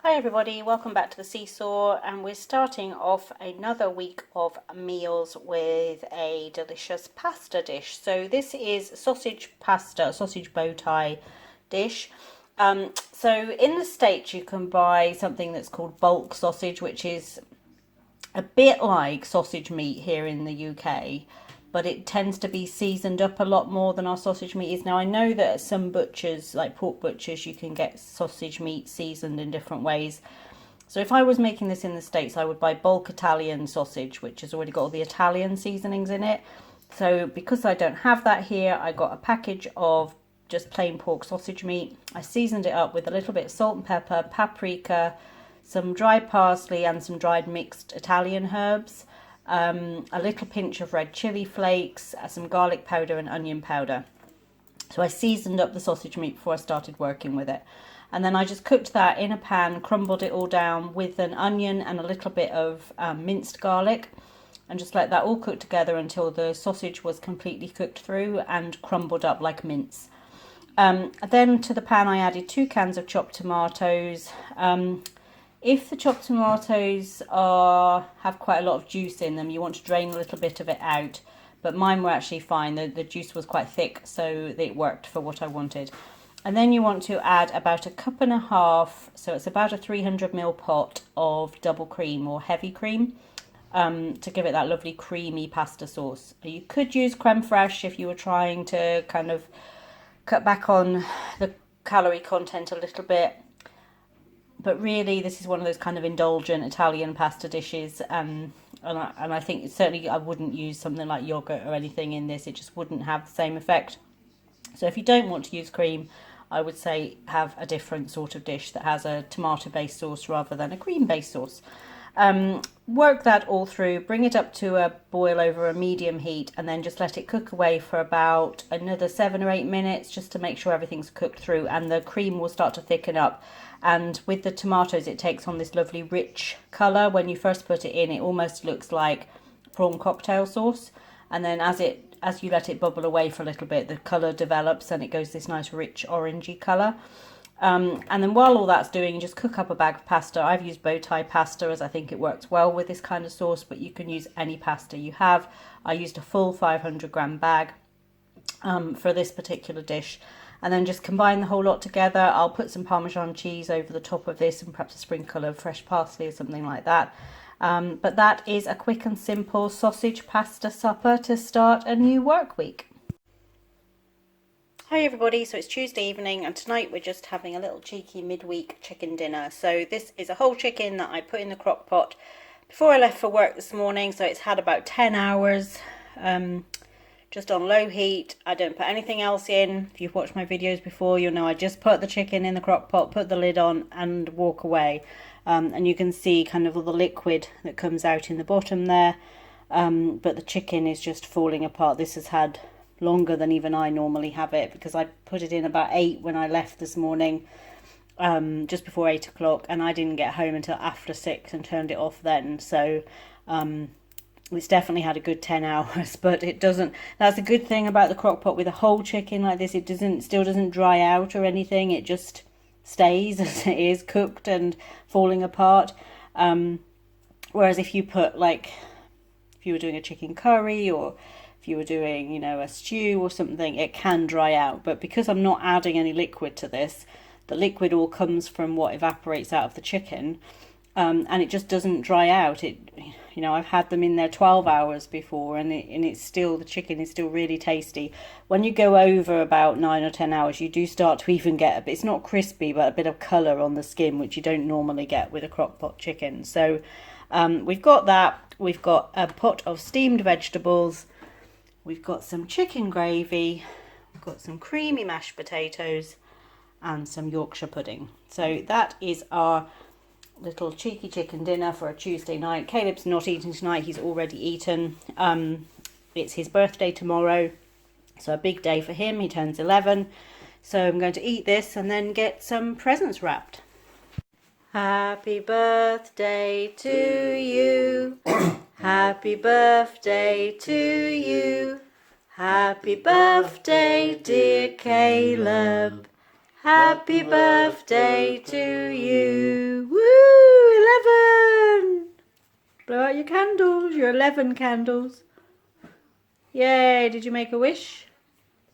Hi everybody, welcome back to the SeeSaw, and we're starting off another week of meals with a delicious pasta dish. So this is sausage pasta, sausage bow tie dish. So in the States you can buy something that's called bulk sausage, which is a bit like sausage meat here in the UK, but it tends to be seasoned up a lot more than our sausage meat is. Now I know that at some butchers, like pork butchers, you can get sausage meat seasoned in different ways. So if I was making this in the States, I would buy bulk Italian sausage, which has already got all the Italian seasonings in it. So because I don't have that here, I got a package of just plain pork sausage meat. I seasoned it up with a little bit of salt and pepper, paprika, some dried parsley and some dried mixed Italian herbs, a little pinch of red chili flakes, some garlic powder and onion powder. So I seasoned up the sausage meat before I started working with it. And then I just cooked that in a pan, crumbled it all down with an onion and a little bit of minced garlic, and just let that all cook together until the sausage was completely cooked through and crumbled up like mince. Then to the pan I added 2 cans of chopped tomatoes. If the chopped tomatoes have quite a lot of juice in them, you want to drain a little bit of it out. But mine were actually fine. The juice was quite thick, so it worked for what I wanted. And then you want to add about 1.5 cups, so it's about a 300ml pot of double cream or heavy cream, to give it that lovely creamy pasta sauce. You could use creme fraiche if you were trying to kind of cut back on the calorie content a little bit. But really, this is one of those kind of indulgent Italian pasta dishes, and I think certainly I wouldn't use something like yogurt or anything in this. It just wouldn't have the same effect. So if you don't want to use cream, I would say have a different sort of dish that has a tomato-based sauce rather than a cream-based sauce. Work that all through, bring it up to a boil over a medium heat, and then just let it cook away for about another 7 or 8 minutes, just to make sure everything's cooked through, and the cream will start to thicken up. And with the tomatoes, it takes on this lovely rich colour. When you first put it in, it almost looks like prawn cocktail sauce, and then as you let it bubble away for a little bit, the colour develops and it goes this nice rich orangey colour. And then while all that's doing, you just cook up a bag of pasta. I've used bow tie pasta as I think it works well with this kind of sauce, but you can use any pasta you have. I used a full 500-gram bag for this particular dish. And then just combine the whole lot together. I'll put some Parmesan cheese over the top of this and perhaps a sprinkle of fresh parsley or something like that. But that is a quick and simple sausage pasta supper to start a new work week. Hi everybody, so it's Tuesday evening and tonight we're just having a little cheeky midweek chicken dinner. So this is a whole chicken that I put in the crock pot before I left for work this morning. So it's had about 10 hours. Just on low heat. I don't put anything else in. If you've watched my videos before, you'll know I just put the chicken in the crock pot, put the lid on and walk away. And you can see kind of all the liquid that comes out in the bottom there. But the chicken is just falling apart. This has had longer than even I normally have it, because I put it in about 8 when I left this morning, just before 8 o'clock, and I didn't get home until after 6 and turned it off then. So it's definitely had a good 10 hours, but it doesn't. That's a good thing about the crock pot with a whole chicken like this. It still doesn't dry out or anything. It just stays as it is, cooked and falling apart. Whereas if you put, like, if you were doing a chicken curry or if you were doing, you know, a stew or something, it can dry out. But because I'm not adding any liquid to this, the liquid all comes from what evaporates out of the chicken. And it just doesn't dry out. You know, I've had them in there 12 hours before, and it's still, the chicken is still really tasty. When you go over about 9 or 10 hours, you do start to even get a bit, it's not crispy, but a bit of colour on the skin, which you don't normally get with a crock pot chicken. So we've got that. We've got a pot of steamed vegetables. We've got some chicken gravy. We've got some creamy mashed potatoes and some Yorkshire pudding. So that is our little cheeky chicken dinner for a Tuesday night. Caleb's not eating tonight, he's already eaten. It's his birthday tomorrow, so a big day for him. He turns 11, so I'm going to eat this and then get some presents wrapped. Happy birthday to you. Happy birthday to you. Happy birthday, dear Caleb. Happy birthday to you. Woo! out your candles, your 11 candles. Yay, did you make a wish?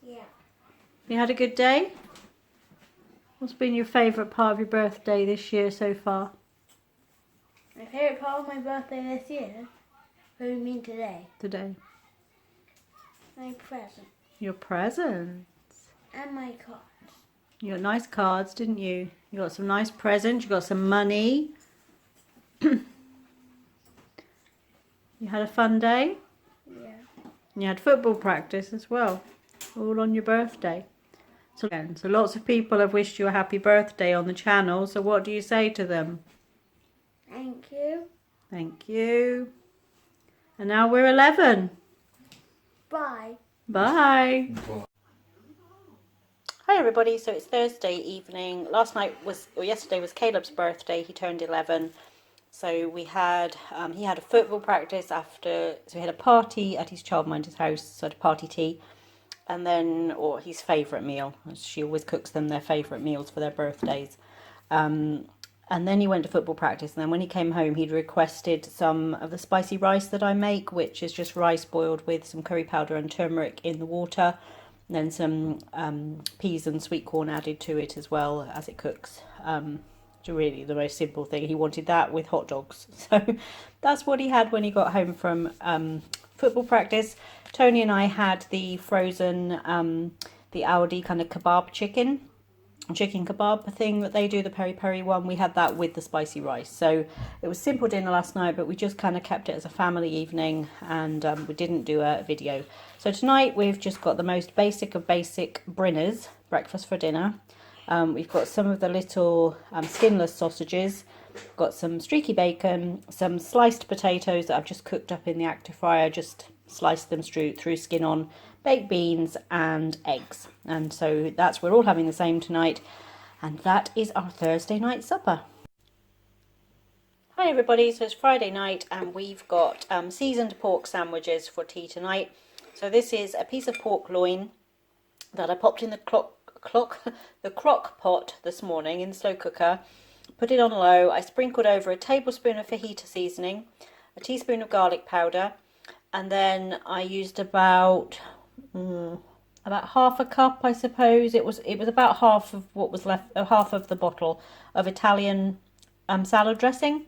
Yeah. You had a good day? What's been your favourite part of your birthday this year so far? My favourite part of my birthday this year? What do you mean today? Today. My present. Your presents. And my cards. You got nice cards, didn't you? You got some nice presents, you got some money. You had a fun day? Yeah. And you had football practice as well, all on your birthday. So lots of people have wished you a happy birthday on the channel, so what do you say to them? Thank you. Thank you. And now we're 11. Bye. Bye. Hi everybody, so it's Thursday evening. Yesterday was Caleb's birthday. He turned 11. So we had, he had a football practice after, so he had a party at his childminder's house, so had a party tea. And then, or his favourite meal, she always cooks them their favourite meals for their birthdays. And then he went to football practice, and then when he came home he'd requested some of the spicy rice that I make, which is just rice boiled with some curry powder and turmeric in the water, and then some peas and sweet corn added to it as well as it cooks. Really the most simple thing. He wanted that with hot dogs, so that's what he had when he got home from football practice. Tony and I had the frozen the Aldi kind of kebab chicken kebab thing that they do, the peri one. We had that with the spicy rice, so it was simple dinner last night, but we just kind of kept it as a family evening, and we didn't do a video. So tonight we've just got the most basic of basic Brinners breakfast for dinner. We've got some of the little skinless sausages, got some streaky bacon, some sliced potatoes that I've just cooked up in the active fryer, just sliced them through skin on, baked beans and eggs. And so we're all having the same tonight, and that is our Thursday night supper. Hi everybody, so it's Friday night and we've got seasoned pork sandwiches for tea tonight. So this is a piece of pork loin that I popped in the crock pot this morning in the slow cooker, put it on low. I sprinkled over a tablespoon of fajita seasoning, a teaspoon of garlic powder, and then I used about half a cup, I suppose. It was about half of what was left, half of the bottle of Italian salad dressing,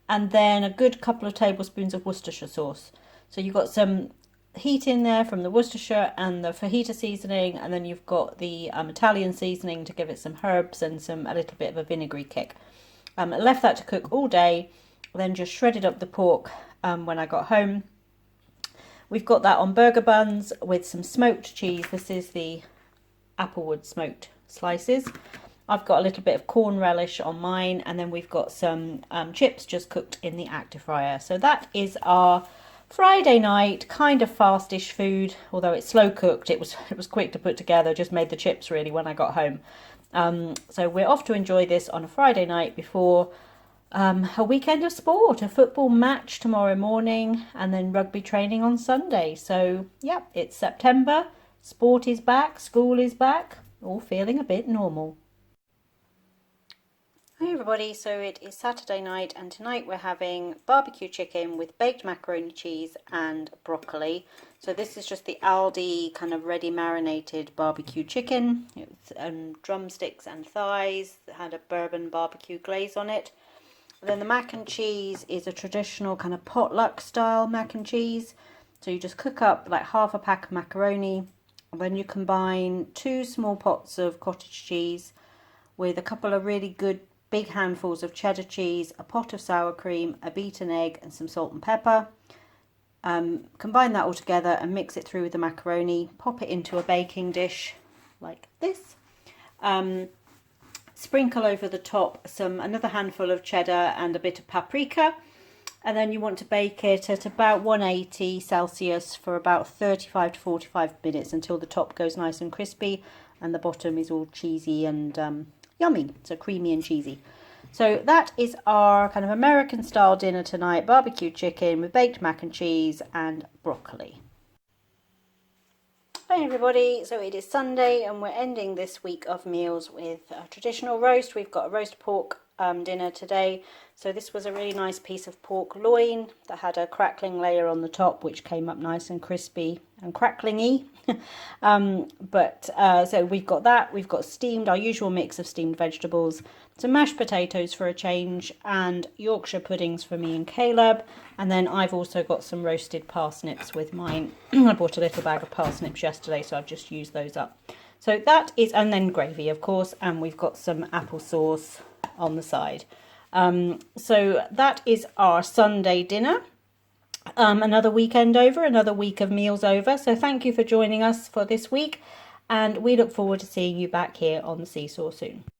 and then a good couple of tablespoons of Worcestershire sauce. So you've got some heat in there from the Worcestershire and the fajita seasoning, and then you've got the Italian seasoning to give it some herbs and a little bit of a vinegary kick. I left that to cook all day, then just shredded up the pork when I got home. We've got that on burger buns with some smoked cheese. This is the Applewood smoked slices. I've got a little bit of corn relish on mine, and then we've got some chips just cooked in the active fryer. So that is our Friday night kind of fastish food, although it's slow cooked. It was quick to put together. Just made the chips really when I got home. So we're off to enjoy this on a Friday night before a weekend of sport, a football match tomorrow morning, and then rugby training on Sunday. So yeah, it's September, sport is back, school is back, all feeling a bit normal. Hi everybody, so it is Saturday night and tonight we're having barbecue chicken with baked macaroni cheese and broccoli. So this is just the Aldi kind of ready marinated barbecue chicken. It's drumsticks and thighs, it had a bourbon barbecue glaze on it. And then the mac and cheese is a traditional kind of potluck style mac and cheese. So you just cook up like half a pack of macaroni, and then you combine 2 small pots of cottage cheese with a couple of really good big handfuls of cheddar cheese, a pot of sour cream, a beaten egg and some salt and pepper. Combine that all together and mix it through with the macaroni. Pop it into a baking dish like this. Sprinkle over the top another handful of cheddar and a bit of paprika, and then you want to bake it at about 180 Celsius for about 35 to 45 minutes until the top goes nice and crispy and the bottom is all cheesy and yummy, so creamy and cheesy. So that is our kind of American style dinner tonight, barbecue chicken with baked mac and cheese and broccoli. Hi everybody, so it is Sunday and we're ending this week of meals with a traditional roast. We've got a roast pork dinner today. So this was a really nice piece of pork loin that had a crackling layer on the top, which came up nice and crispy and cracklingy. So we've got that. We've got steamed, our usual mix of steamed vegetables, some mashed potatoes for a change, and Yorkshire puddings for me and Caleb. And then I've also got some roasted parsnips with mine. I bought a little bag of parsnips yesterday, so I've just used those up. So that is, and then gravy, of course, and we've got some applesauce on the side. So that is our Sunday dinner. Another weekend over, another week of meals over. So thank you for joining us for this week, and we look forward to seeing you back here on the SeeSaw soon.